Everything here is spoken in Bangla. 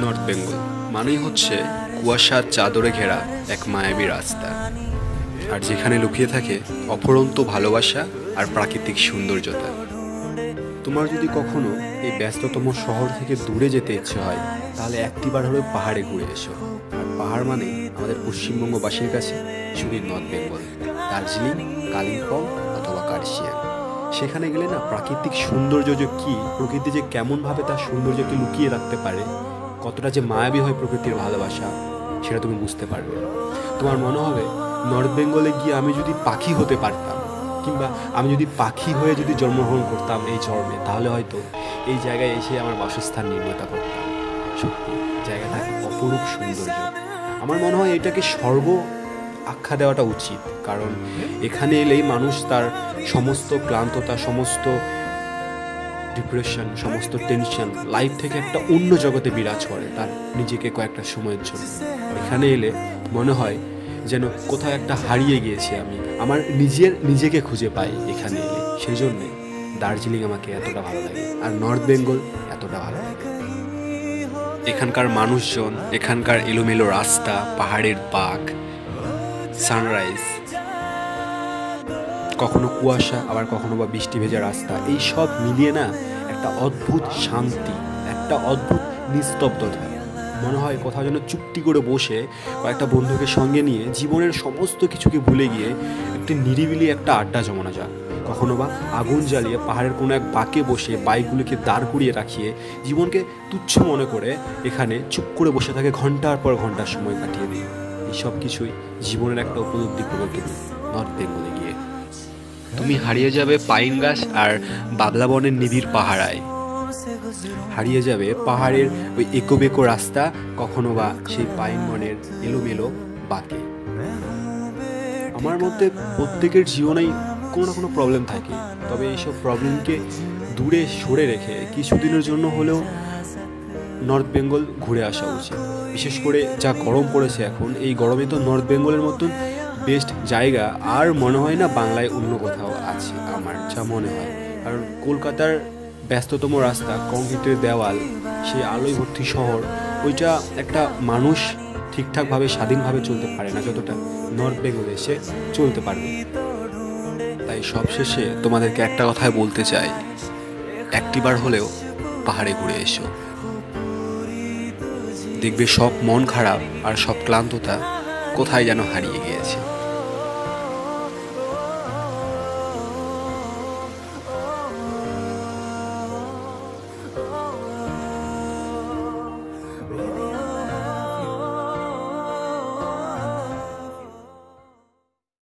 নর্থ বেঙ্গল মানেই হচ্ছে কুয়াশার চাদরে ঘেরা এক মায়াবী রাস্তা, আর যেখানে লুকিয়ে থাকে অফুরন্ত ভালোবাসা আর প্রাকৃতিক সৌন্দর্যতা। তোমার যদি কখনো এই ব্যস্ততম শহর থেকে দূরে যেতে ইচ্ছে হয়, তাহলে একটিবার হলেও পাহাড়ে ঘুরে এসো। আর পাহাড় মানে আমাদের পশ্চিমবঙ্গবাসীর কাছে শুধু নর্থ বেঙ্গল, দার্জিলিং, কালিম্পং অথবা কার্শিয়াং। সেখানে গেলে না প্রাকৃতিক সৌন্দর্য যে কী, প্রকৃতি যে কেমনভাবে তার সৌন্দর্যকে লুকিয়ে রাখতে পারে, কতটা যে মায়াবী হয় প্রকৃতির ভালোবাসা, সেটা তুমি বুঝতে পারবে। তোমার মনে হবে নর্থ বেঙ্গলে গিয়ে আমি যদি পাখি হতে পারতাম, কিংবা আমি যদি পাখি হয়ে যদি জন্মগ্রহণ করতাম এই জন্মে, তাহলে হয়তো এই জায়গায় এসে আমার বাসস্থান নির্মাতা করতাম। সত্যি জায়গাটা অপরূপ সৌন্দর্য। আমার মনে হয় এটাকে স্বর্গ আখ্যা দেওয়াটা উচিত, কারণ এখানে এলেই মানুষ তার সমস্ত ক্লান্ততা, সমস্ত ডিপ্রেশন, সমস্ত টেনশন লাইফ থেকে একটা অন্য জগতে বিরাজ করে তার নিজেকে কয়েকটা সময়ের জন্য। এখানে এলে মনে হয় যেন কোথাও একটা হারিয়ে গিয়েছি আমি, আমার নিজেকে খুঁজে পাই এখানে এলে। সেই জন্যে দার্জিলিং আমাকে এতটা ভালো লাগে, আর নর্থ বেঙ্গল এতটা ভালো লাগে। এখানকার মানুষজন, এখানকার এলোমেলো রাস্তা, পাহাড়ের বাঁক, সানরাইজ, কখনো কুয়াশা আবার কখনো বা বৃষ্টি ভেজা রাস্তা, এই সব মিলিয়ে না একটা অদ্ভুত শান্তি, একটা অদ্ভুত নিস্তব্ধতা। মনে হয় কোথাও যেন চুপটি করে বসে কয়েকটা বন্ধুকে সঙ্গে নিয়ে জীবনের সমস্ত কিছুকে ভুলে গিয়ে একটি নিরিবিলি একটা আড্ডা জমানো যায়। কখনো বা আগুন জ্বালিয়ে পাহাড়ের কোনো এক বাঁকে বসে বাইকগুলোকে দাঁড় করিয়ে রাখিয়ে জীবনকে তুচ্ছ মনে করে এখানে চুপ করে বসে থাকে ঘন্টার পর ঘন্টার সময় কাটিয়ে দিই। এই সব কিছুই জীবনের একটা উপলব্ধি করে তুমি নর্থ বেঙ্গলে গিয়ে। তুমি হারিয়ে যাবে পাইন গাছ আর বাবলা বনের নিবিড় পাহাড়ায়, হারিয়ে যাবে পাহাড়ের ওই একোবেকো রাস্তা, কখনো বা সেই পাইন বনের এলোমেলো বাঁকে। আমার মধ্যে প্রত্যেকের জীবনেই কোনো না কোনো প্রবলেম থাকে, তবে এইসব প্রবলেমকে দূরে সরে রেখে কিছুদিনের জন্য হলেও নর্থ বেঙ্গল ঘুরে আসা উচিত। বিশেষ করে যা গরম পড়েছে এখন, এই গরমে তো নর্থ বেঙ্গলের মতন বেস্ট জায়গা আর মনে হয় না বাংলায় অন্য কোথাও আছে, আমার যা মনে হয়। কারণ কলকাতার ব্যস্ততম রাস্তা, কংক্রিটের দেওয়াল, সেই আলোয় ভর্তি শহর, ওইটা একটা মানুষ ঠিকঠাকভাবে স্বাধীনভাবে চলতে পারে না যতটা নর্থ বেঙ্গলে এসে চলতে পারবে। তাই সবশেষে তোমাদেরকে একটা কথাই বলতে চাই, একটিবার হলেও পাহাড়ে ঘুরে এসো। দেখবে সব মন খারাপ আর সব ক্লান্ততা কোথায় যেন হারিয়ে গিয়েছে।